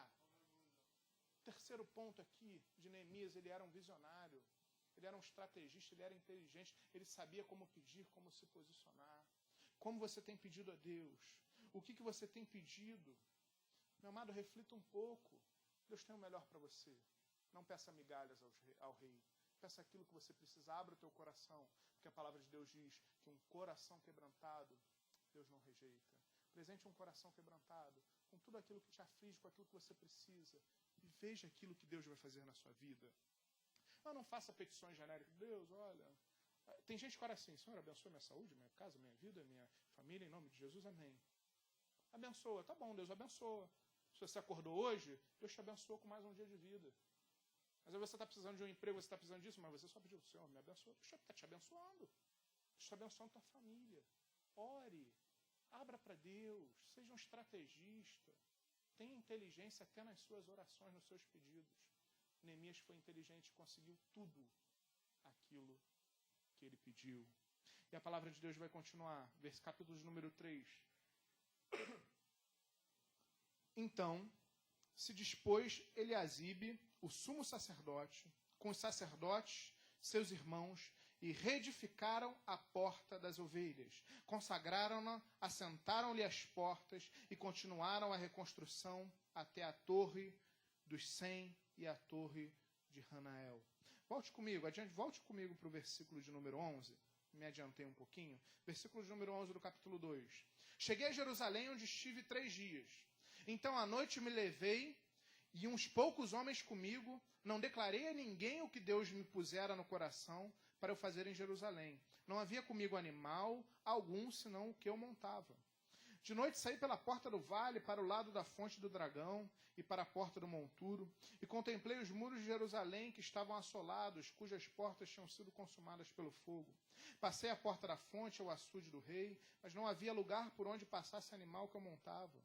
Terceiro ponto aqui de Neemias, ele era um visionário. Ele era um estrategista, ele era inteligente. Ele sabia como pedir, como se posicionar. Como você tem pedido a Deus? O que você tem pedido? Meu amado, reflita um pouco. Deus tem o melhor para você. Não peça migalhas ao rei. Peça aquilo que você precisa. Abra o teu coração. Porque a palavra de Deus diz que um coração quebrantado, Deus não rejeita. Presente um coração quebrantado, com tudo aquilo que te aflige, com aquilo que você precisa. E veja aquilo que Deus vai fazer na sua vida. Mas não faça petições genéricas. Deus, olha... Tem gente que ora assim, Senhor, abençoa minha saúde, minha casa, minha vida, minha família, em nome de Jesus, amém. Abençoa, tá bom, Deus abençoa. Se você acordou hoje, Deus te abençoa com mais um dia de vida. Às vezes você está precisando de um emprego, você está precisando disso, mas você só pediu, Senhor, me abençoa. Deus está te abençoando. Deus está abençoando tua família. Ore, abra para Deus, seja um estrategista. Tenha inteligência até nas suas orações, nos seus pedidos. Neemias foi inteligente e conseguiu tudo aquilo que ele pediu. E a palavra de Deus vai continuar. Capítulo de número 3. Então, se dispôs Eliasibe, o sumo sacerdote, com os sacerdotes, seus irmãos, e reedificaram a porta das ovelhas. Consagraram-na, assentaram-lhe as portas e continuaram a reconstrução até a torre dos 100 e a torre de Hanael. Volte comigo para o versículo de número 11. Me adiantei um pouquinho. Versículo de número 11 do capítulo 2. Cheguei a Jerusalém, onde estive 3 dias. Então à noite me levei, e uns poucos homens comigo. Não declarei a ninguém o que Deus me pusera no coração para eu fazer em Jerusalém. Não havia comigo animal algum, senão o que eu montava. De noite saí pela porta do vale, para o lado da fonte do dragão e para a porta do monturo, e contemplei os muros de Jerusalém que estavam assolados, cujas portas tinham sido consumadas pelo fogo. Passei a porta da fonte ao açude do rei, mas não havia lugar por onde passasse animal que eu montava.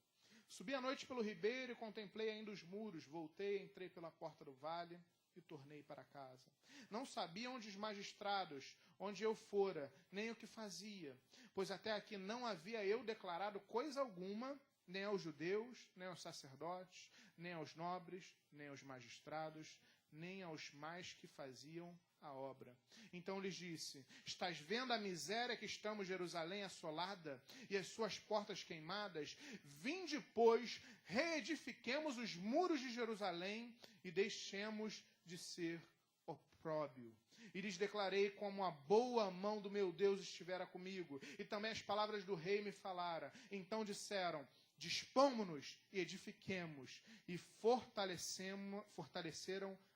Subi à noite pelo ribeiro e contemplei ainda os muros. Voltei, entrei pela porta do vale e tornei para casa. Não sabia onde os magistrados, onde eu fora, nem o que fazia, pois até aqui não havia eu declarado coisa alguma, nem aos judeus, nem aos sacerdotes, nem aos nobres, nem aos magistrados, nem aos mais que faziam a obra. Então lhes disse: estás vendo a miséria que estamos, Jerusalém assolada, e as suas portas queimadas? Vinde, pois, reedifiquemos os muros de Jerusalém e deixemos de ser opróbio. E lhes declarei como a boa mão do meu Deus estivera comigo, e também as palavras do rei me falaram. Então disseram: dispamo-nos e edifiquemos, e fortaleceram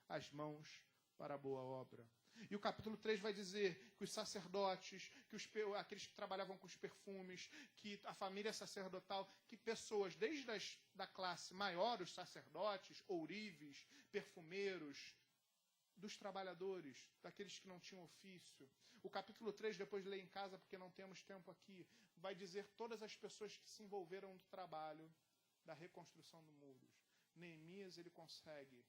as mãos para a boa obra. E o capítulo 3 vai dizer que os sacerdotes, que aqueles que trabalhavam com os perfumes, que a família sacerdotal, que pessoas desde da classe maior, os sacerdotes, ourives, perfumeiros, dos trabalhadores, daqueles que não tinham ofício. O capítulo 3, depois de ler em casa, porque não temos tempo aqui, vai dizer todas as pessoas que se envolveram no trabalho da reconstrução do muros. Neemias, ele consegue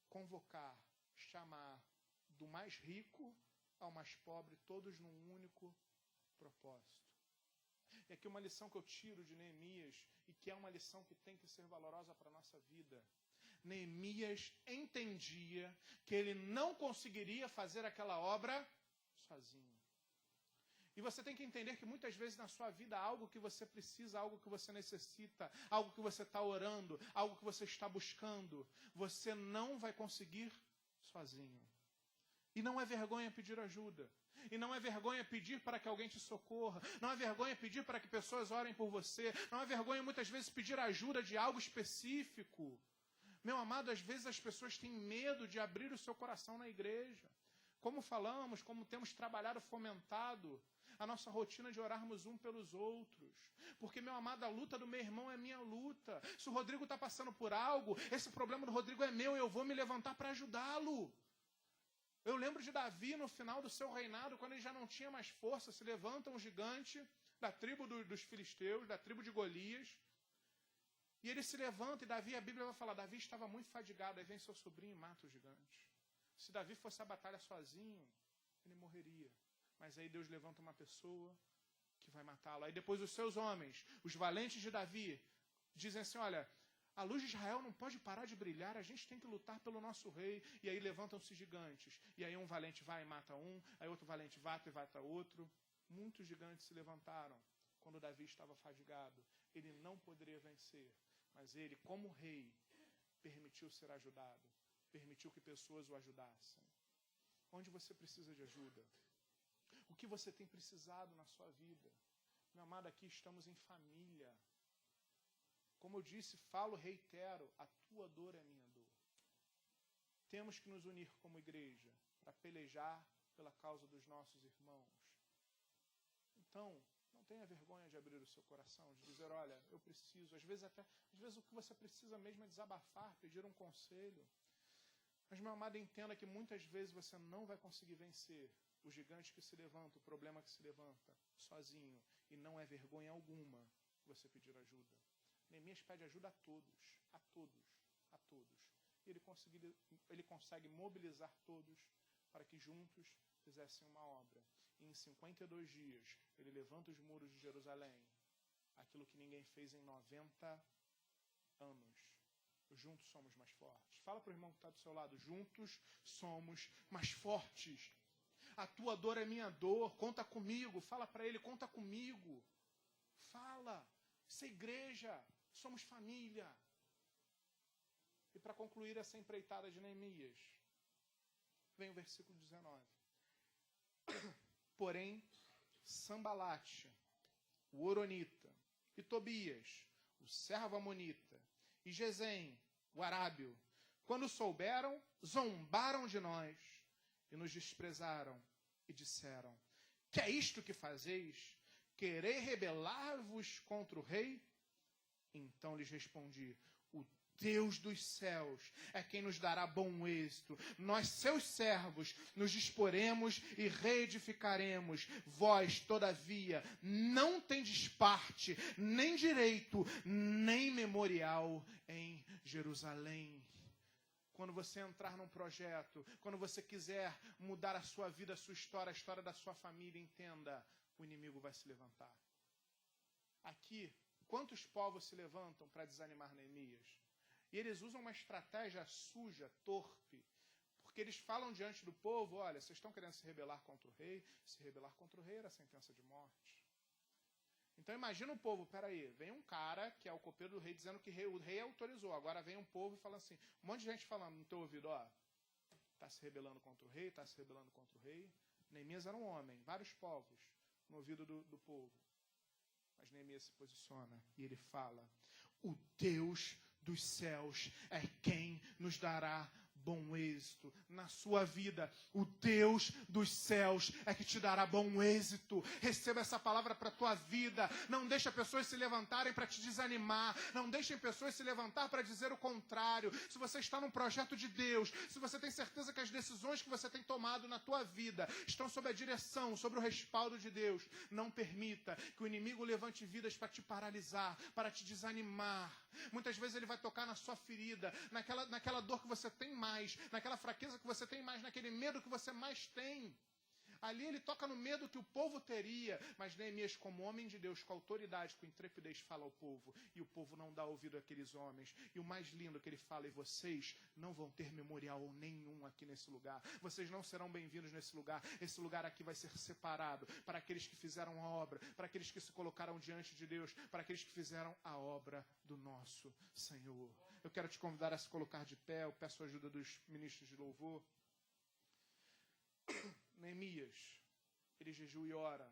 convocar, chamar do mais rico ao mais pobre, todos num único propósito. E aqui uma lição que eu tiro de Neemias, e que é uma lição que tem que ser valorosa para a nossa vida. Neemias entendia que ele não conseguiria fazer aquela obra sozinho. E você tem que entender que muitas vezes na sua vida há algo que você precisa, algo que você necessita, algo que você está orando, algo que você está buscando. Você não vai conseguir sozinho. E não é vergonha pedir ajuda. E não é vergonha pedir para que alguém te socorra. Não é vergonha pedir para que pessoas orem por você. Não é vergonha muitas vezes pedir ajuda de algo específico. Meu amado, às vezes as pessoas têm medo de abrir o seu coração na igreja. Como falamos, como temos trabalhado, fomentado a nossa rotina de orarmos um pelos outros. Porque, meu amado, a luta do meu irmão é minha luta. Se o Rodrigo está passando por algo, esse problema do Rodrigo é meu, eu vou me levantar para ajudá-lo. Eu lembro de Davi no final do seu reinado, quando ele já não tinha mais força, se levanta um gigante da tribo dos filisteus, da tribo de Golias, e ele se levanta, e Davi, a Bíblia vai falar, Davi estava muito fadigado, aí vem seu sobrinho e mata o gigante. Se Davi fosse à batalha sozinho, ele morreria. Mas aí Deus levanta uma pessoa que vai matá-lo. Aí depois os seus homens, os valentes de Davi, dizem assim, olha, a luz de Israel não pode parar de brilhar, a gente tem que lutar pelo nosso rei. E aí levantam-se gigantes. E aí um valente vai e mata um, aí outro valente mata e mata outro. Muitos gigantes se levantaram quando Davi estava fadigado. Ele não poderia vencer. Mas ele, como rei, permitiu ser ajudado. Permitiu que pessoas o ajudassem. Onde você precisa de ajuda? O que você tem precisado na sua vida? Meu amado, aqui estamos em família. Como eu disse, falo, reitero, a tua dor é a minha dor. Temos que nos unir como igreja para pelejar pela causa dos nossos irmãos. Então, não tenha vergonha de abrir o seu coração, de dizer, olha, eu preciso. Às vezes o que você precisa mesmo é desabafar, pedir um conselho. Mas, meu amado, entenda que muitas vezes você não vai conseguir vencer o gigante que se levanta, o problema que se levanta, sozinho. E não é vergonha alguma você pedir ajuda. Neemias pede ajuda a todos, a todos, a todos. E ele consegue mobilizar todos para que juntos fizessem uma obra. E em 52 dias, ele levanta os muros de Jerusalém, aquilo que ninguém fez em 90 anos. Juntos somos mais fortes. Fala para o irmão que está do seu lado, juntos somos mais fortes. A tua dor é minha dor, conta comigo. Fala para ele, conta comigo. Fala, isso é igreja, somos família. E para concluir essa empreitada de Neemias, vem o versículo 19. Porém, Sambalate, o Horonita, e Tobias, o servo amonita, e Gesem, o arábio, quando souberam, zombaram de nós e nos desprezaram e disseram, que é isto que fazeis? querer rebelar-vos contra o rei? Então lhes respondi, o Deus dos céus é quem nos dará bom êxito. Nós, seus servos, nos disporemos e reedificaremos. Vós, todavia, não tendes parte, nem direito, nem memorial em Jerusalém. Quando você entrar num projeto, quando você quiser mudar a sua vida, a sua história, a história da sua família, entenda, o inimigo vai se levantar. Aqui, quantos povos se levantam para desanimar Neemias? E eles usam uma estratégia suja, torpe, porque eles falam diante do povo, olha, vocês estão querendo se rebelar contra o rei? Se rebelar contra o rei era sentença de morte. Então imagina o povo, peraí, vem um cara que é o copeiro do rei dizendo que o rei autorizou, agora vem um povo e fala assim, um monte de gente falando no teu ouvido, ó, está se rebelando contra o rei, está se rebelando contra o rei. Neemias era um homem, vários povos no ouvido do povo. Mas Neemias se posiciona e ele fala, o Deus dos céus é quem nos dará bom êxito na sua vida. O Deus dos céus é que te dará bom êxito. Receba essa palavra para a tua vida. Não deixe pessoas se levantarem para te desanimar. Não deixem pessoas se levantar para dizer o contrário. Se você está num projeto de Deus, se você tem certeza que as decisões que você tem tomado na tua vida estão sob a direção, sobre o respaldo de Deus, não permita que o inimigo levante vidas para te paralisar, para te desanimar. Muitas vezes ele vai tocar na sua ferida, naquela dor que você tem mais, naquela fraqueza que você tem mais, naquele medo que você mais tem. Ali ele toca no medo que o povo teria, mas Neemias, como homem de Deus, com autoridade, com intrepidez, fala ao povo, e o povo não dá ouvido àqueles homens. E o mais lindo que ele fala, e vocês não vão ter memorial nenhum aqui nesse lugar, vocês não serão bem-vindos nesse lugar, esse lugar aqui vai ser separado para aqueles que fizeram a obra, para aqueles que se colocaram diante de Deus, para aqueles que fizeram a obra do nosso Senhor. Eu quero te convidar a se colocar de pé, eu peço a ajuda dos ministros de louvor. Neemias, ele jejua e ora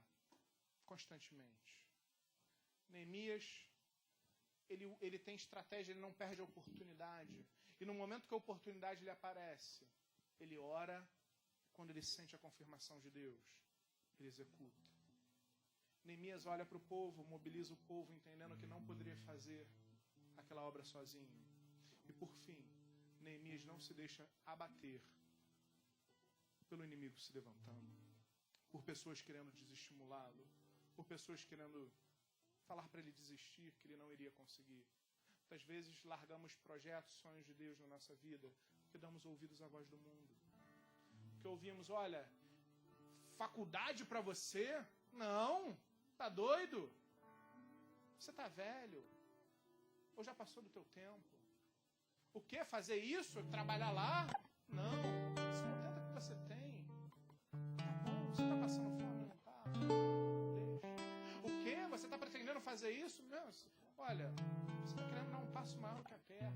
constantemente. Neemias, ele tem estratégia, ele não perde a oportunidade. E no momento que a oportunidade lhe aparece, ele ora. Quando ele sente a confirmação de Deus, ele executa. Neemias olha para o povo, mobiliza o povo, entendendo que não poderia fazer aquela obra sozinho. E por fim, Neemias não se deixa abater pelo inimigo se levantando, por pessoas querendo desestimulá-lo, por pessoas querendo falar para ele desistir, que ele não iria conseguir. Muitas vezes largamos projetos, sonhos de Deus na nossa vida, porque damos ouvidos à voz do mundo. Porque ouvimos, olha, faculdade para você? Não, tá doido? Você está velho, ou já passou do teu tempo. O que? Fazer isso? Trabalhar lá? Não, se contenta com o que você tem. Você está passando fome, não está? Deixa. O quê? Você está pretendendo fazer isso? Meu, olha, você está querendo dar um passo maior que a terra.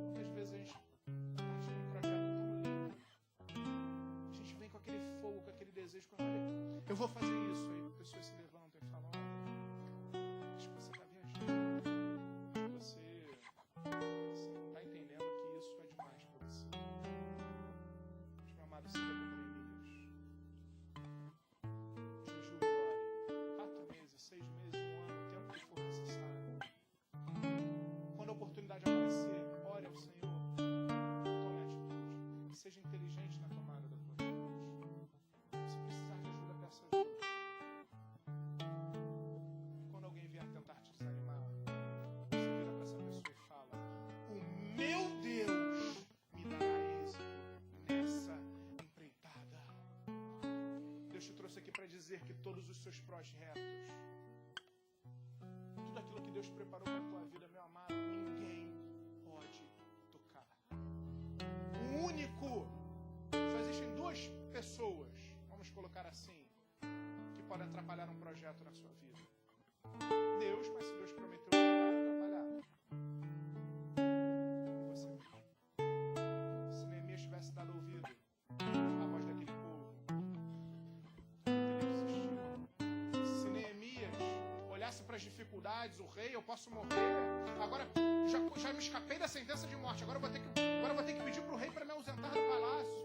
Muitas vezes a gente parte de um projeto tão lindo. A gente vem com aquele fogo, com aquele desejo. Olha, eu vou fazer isso. Aí pessoas se levantam e falam, olha, acho que você está viajando. Você não está entendendo que isso é demais para você. Mas, meu amado, seja como seja inteligente na tomada da tua atitude. Se precisar de ajuda, peça ajuda. Quando alguém vier tentar te desanimar, você vira para essa pessoa e fala, o meu Deus me dará êxito nessa empreitada. Deus te trouxe aqui para dizer que todos os seus projetos, tudo aquilo que Deus preparou para a tua vida, meu amado, ninguém pode tocar. O único, só existem duas pessoas, vamos colocar assim, que podem atrapalhar um projeto na sua vida. Deus, mas se Deus prometeu que vai atrapalhar. E você mesmo. Se Neemias tivesse dado ouvido à voz daquele povo, não teria desistido. Se Neemias olhasse para as dificuldades, o rei, eu posso morrer, agora já me escapei da sentença de morte, agora eu vou ter que pedir para o rei para me ausentar do palácio.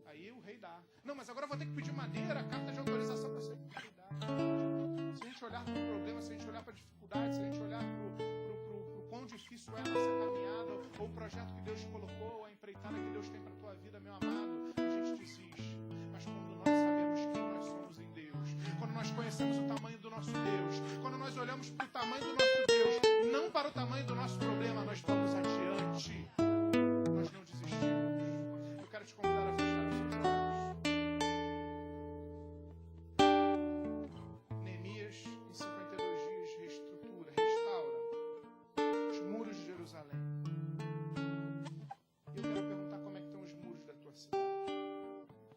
Aí o rei dá. Não, mas agora eu vou ter que pedir madeira, carta de autorização para ser. O rei dá. olhar para o problema, se a gente olhar para a dificuldade, se a gente olhar para o quão difícil é a nossa caminhada, ou o projeto que Deus colocou, ou a empreitada que Deus tem para a tua vida, meu amado, a gente desiste. Mas quando nós sabemos quem nós somos em Deus, quando nós conhecemos o tamanho do nosso Deus, quando nós olhamos para o tamanho do nosso Deus, não para o tamanho do nosso problema, nós vamos adiante. Nós não desistimos. Eu quero te convidar a fechar os seus olhos. Neemias, em 52 dias, reestrutura, restaura os muros de Jerusalém. E eu quero perguntar como é que estão os muros da tua cidade.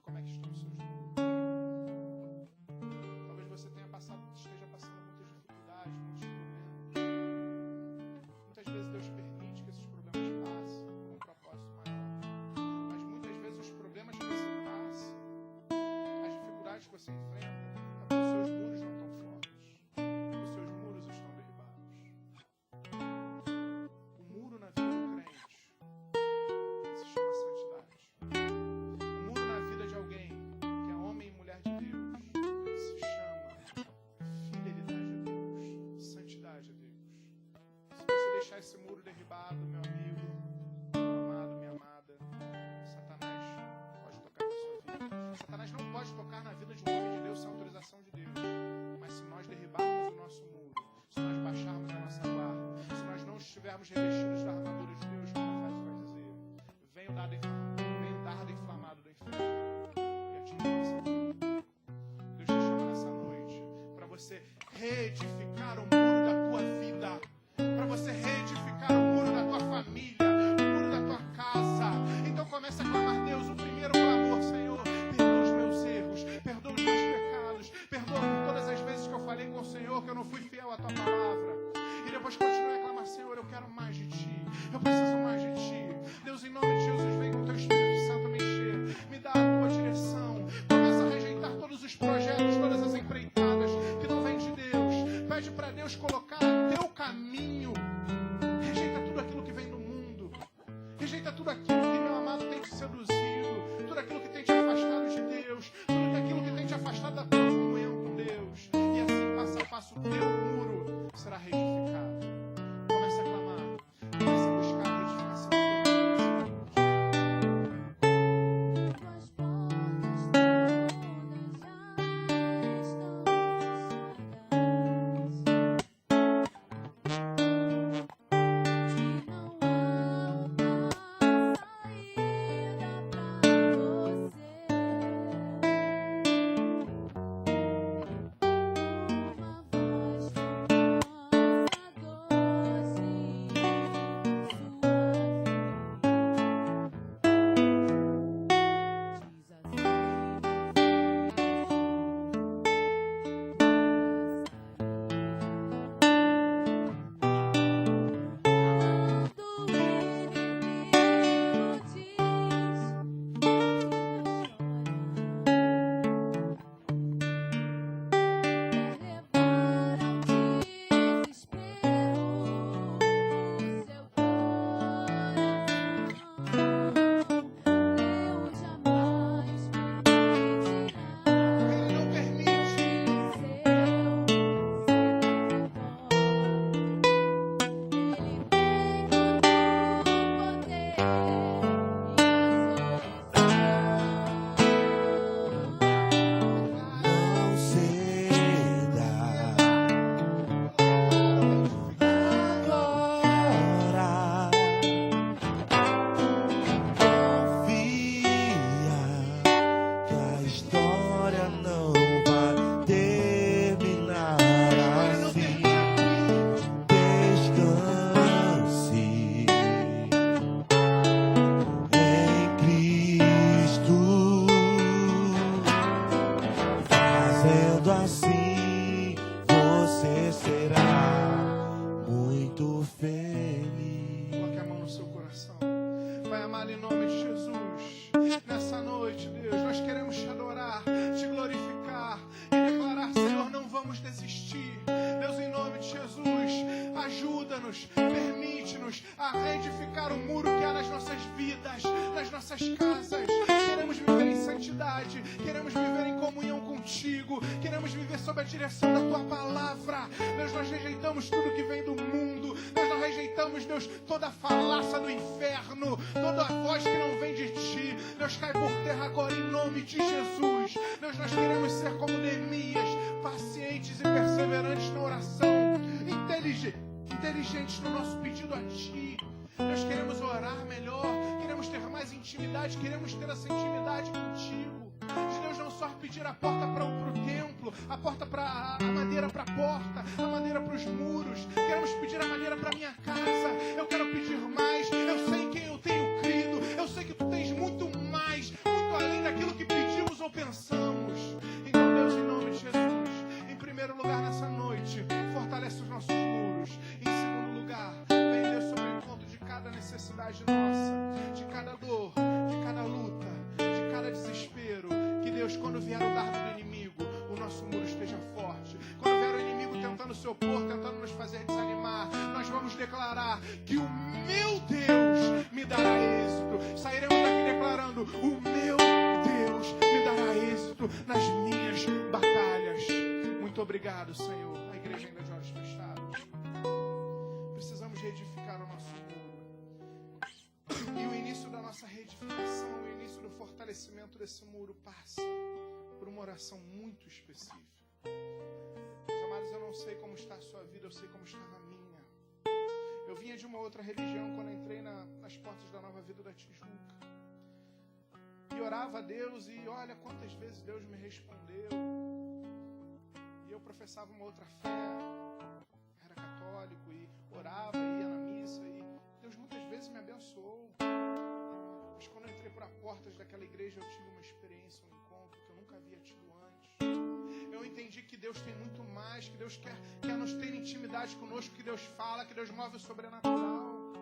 Como é que estão os seus muros? Talvez você esteja passando muitas dificuldades, muitos problemas. Muitas vezes Deus permite que esses problemas passem com um propósito maior. Mas muitas vezes os problemas que você passa, as dificuldades que você enfrenta, é porque os seus muros não estão fortes. Os seus muros estão derribados. O muro na vida do crente se chama santidade. O muro na vida de alguém que é homem e mulher de Deus se chama fidelidade a Deus, santidade a Deus. Se você deixar esse muro derribado, meu amigo, meu amado, minha amada, Satanás pode tocar na sua vida. Satanás não pode tocar na vida de um homem de Deus sem autorização de Deus. Mas se nós derribarmos o nosso muro, se nós baixarmos a nossa guarda, se nós não estivermos revestidos da armadura de Deus, como Efésios vai dizer, vem o dardo inflamado do inferno e atinge a nossa vida. Deus te chama nessa noite para você reedificar o muro da tua vida, para você reedificar o muro da tua família, o muro da tua casa. Então comece a clamar, Deus, o primeiro clamor, Senhor, perdoa os meus erros, perdoa os meus pecados, perdoa por todas as vezes que eu falei com o Senhor, que eu não fui fiel à tua palavra. E depois continue a clamar, Senhor, eu quero mais de ti, eu preciso mais de ti. Deus, em nome de Jesus, vem com o teu Espírito Santo me encher, me dá a tua direção. Começa a rejeitar todos os projetos, todas as empreitadas que não vêm de Deus. Pede para Deus colocar teu caminho. Rejeita tudo aquilo que vem do mundo. Rejeita tudo aquilo que, meu amado, tem te seduzido. Tudo aquilo que tem te afastado de Deus. Tudo aquilo que tem te afastado da tua comunhão com Deus. E assim, passo a passo, o teu muro será reedificado. Comece a clamar. Comece a buscar a reedificação do a edificar o muro que há nas nossas vidas, nas nossas casas. Queremos viver em santidade, queremos viver em comunhão contigo, queremos viver sob a direção da tua palavra. Deus, nós rejeitamos tudo que vem do mundo, nós rejeitamos, Deus, toda a falácia do inferno, toda a voz que não vem de ti. Deus, cai por terra agora em nome de Jesus. Deus, nós queremos ser como Neemias, pacientes e perseverantes na oração, inteligentes no nosso pedido a ti. Nós queremos orar melhor, queremos ter mais intimidade, queremos ter essa intimidade contigo. De Deus, não só pedir a porta para o templo, a porta para a madeira para a porta, a madeira para os muros. Queremos pedir a madeira para a minha casa. Eu quero pedir mais. Eu sei em quem eu tenho crido. Eu sei que tu tens muito mais, muito além daquilo que pedimos ou pensamos. Então, Deus, em nome de Jesus, em primeiro lugar nessa noite, fortalece os nossos muros. Em segundo lugar, vem, Deus, sobre o encontro de cada necessidade nossa, de cada dor, de cada luta, de cada desespero. Que, Deus, quando vier o dardo do inimigo, o nosso muro esteja forte. Quando vier o inimigo tentando se opor, tentando nos fazer desanimar, nós vamos declarar que o meu Deus me dará êxito. Sairemos daqui declarando: o meu Deus me dará êxito nas minhas batalhas. Muito obrigado, Senhor. A igreja ainda de olhos fechados. Precisamos reedificar o nosso muro. E o início da nossa reedificação, o início do fortalecimento desse muro passa por uma oração muito específica. Meus amados, eu não sei como está a sua vida, eu sei como está a minha. Eu vinha de uma outra religião quando entrei nas portas da Nova Vida da Tijuca. E orava a Deus e olha quantas vezes Deus me respondeu. E eu professava uma outra fé, era católico e orava, ia na missa e Deus muitas vezes me abençoou. Mas quando eu entrei por as portas daquela igreja, eu tive uma experiência, um encontro que eu nunca havia tido antes. Eu entendi que Deus tem muito mais, que Deus quer nos ter intimidade conosco, que Deus fala, que Deus move o sobrenatural.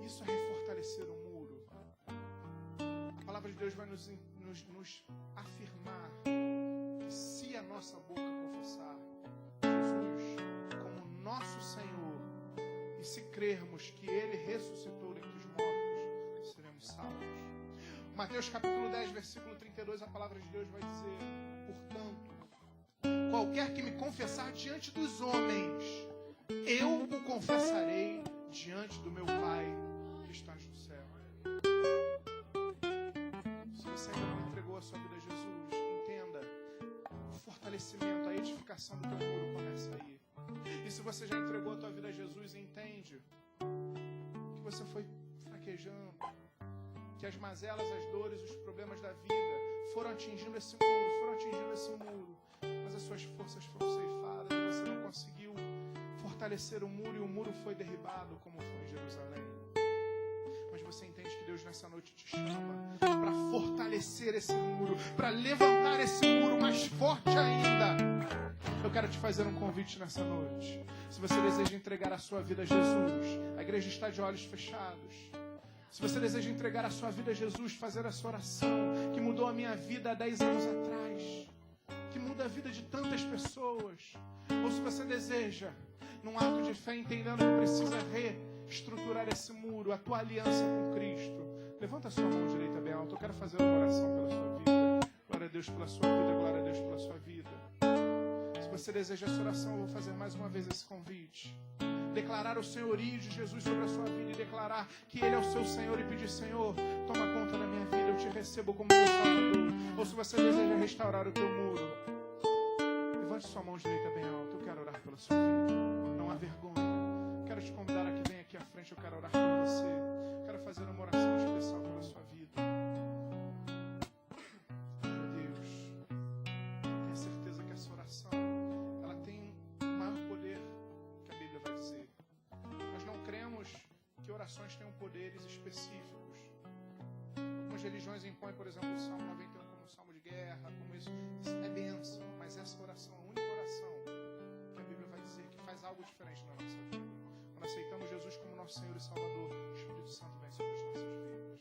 Isso é refortalecer o muro. A palavra de Deus vai nos afirmar que se a nossa boca confessar Jesus como nosso Senhor e se crermos que Ele ressuscitou dentre os mortos, seremos salvos. Mateus capítulo 10, versículo 32, a palavra de Deus vai dizer: portanto, qualquer que me confessar diante dos homens, eu o confessarei diante do meu Pai que está no céu. Se você ainda não entregou a sua vida a Jesus, entenda, o fortalecimento, a edificação do teu muro começa aí. E se você já entregou a tua vida a Jesus, entende que você foi fraquejando, que as mazelas, as dores, os problemas da vida foram atingindo esse muro, mas as suas forças foram ceifadas e você não conseguiu fortalecer o muro e o muro foi derribado como foi em Jerusalém. Mas você entende que Deus nessa noite te chama para fortalecer esse muro, para levantar esse muro mais forte ainda. Eu quero te fazer um convite nessa noite. Se você deseja entregar a sua vida a Jesus, a igreja está de olhos fechados. Se você deseja entregar a sua vida a Jesus, fazer essa oração que mudou a minha vida há 10 anos atrás, que muda a vida de tantas pessoas, ou se você deseja, num ato de fé, entendendo que precisa reestruturar esse muro, a tua aliança com Cristo, levanta a sua mão direita bem alta. Eu quero fazer uma oração pela sua vida. Glória a Deus pela sua vida, glória a Deus pela sua vida. Se você deseja essa oração, eu vou fazer mais uma vez esse convite. Declarar o senhorio de Jesus sobre a sua vida e declarar que Ele é o seu Senhor e pedir: Senhor, toma conta da minha vida, eu te recebo como meu Salvador. Ou se você deseja restaurar o teu muro, levante sua mão direita bem alta. Eu quero orar pela sua vida. Não há vergonha. Quero te convidar a que venha aqui à frente. Eu quero orar por você. Quero fazer uma oração especial pela sua vida. Meu Deus, tenha certeza que essa oração ela tem o maior poder que a Bíblia vai dizer. Nós não cremos que orações tenham poderes específicos. Algumas religiões impõem, por exemplo, o Salmo 91 como um salmo de guerra, como isso é bênção, mas essa oração é a única oração que a Bíblia vai dizer que faz algo diferente na nossa vida. Quando aceitamos Jesus como nosso Senhor e Salvador, o Espírito Santo vem sobre as nossas vidas.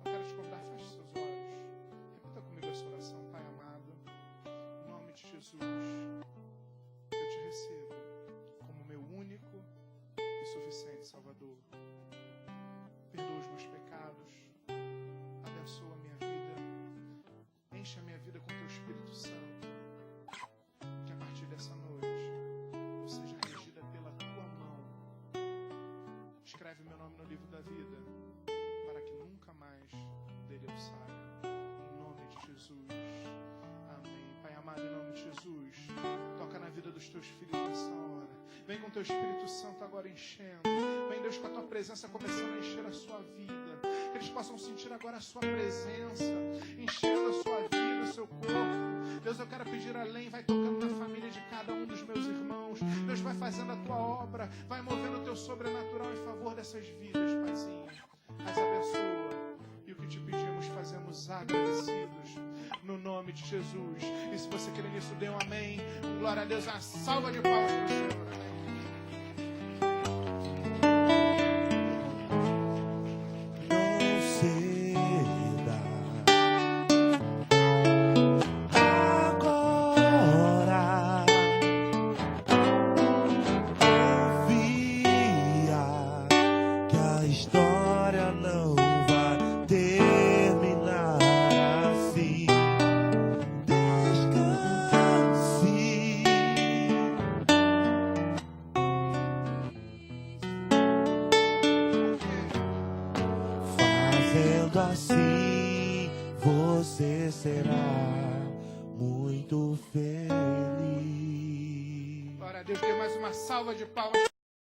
Eu quero te convidar, feche seus olhos. Repita comigo essa oração. Pai amado, em nome de Jesus, eu te recebo como meu único e suficiente Salvador. meu nome no livro da vida, para que nunca mais dele eu saia. Em nome de Jesus. Amém. Pai amado, em nome de Jesus, toca na vida dos teus filhos nessa hora. Vem com teu Espírito Santo agora enchendo. Vem, Deus, com a tua presença começando a encher a sua vida. Que eles possam sentir agora a sua presença, enchendo a sua vida, o seu corpo. Deus, eu quero pedir além, vai tocando na família de cada um dos meus irmãos. Deus, vai fazendo a tua obra, vai movendo o teu sobrenatural em favor dessas vidas, Paizinho. As abençoa. E o que te pedimos, fazemos agradecidos no nome de Jesus. E se você quer nisso, dê um amém. Glória a Deus, uma salva de palmas para o Senhor. Amém. Assim você será muito feliz. Glória a Deus, dê mais uma salva de palmas.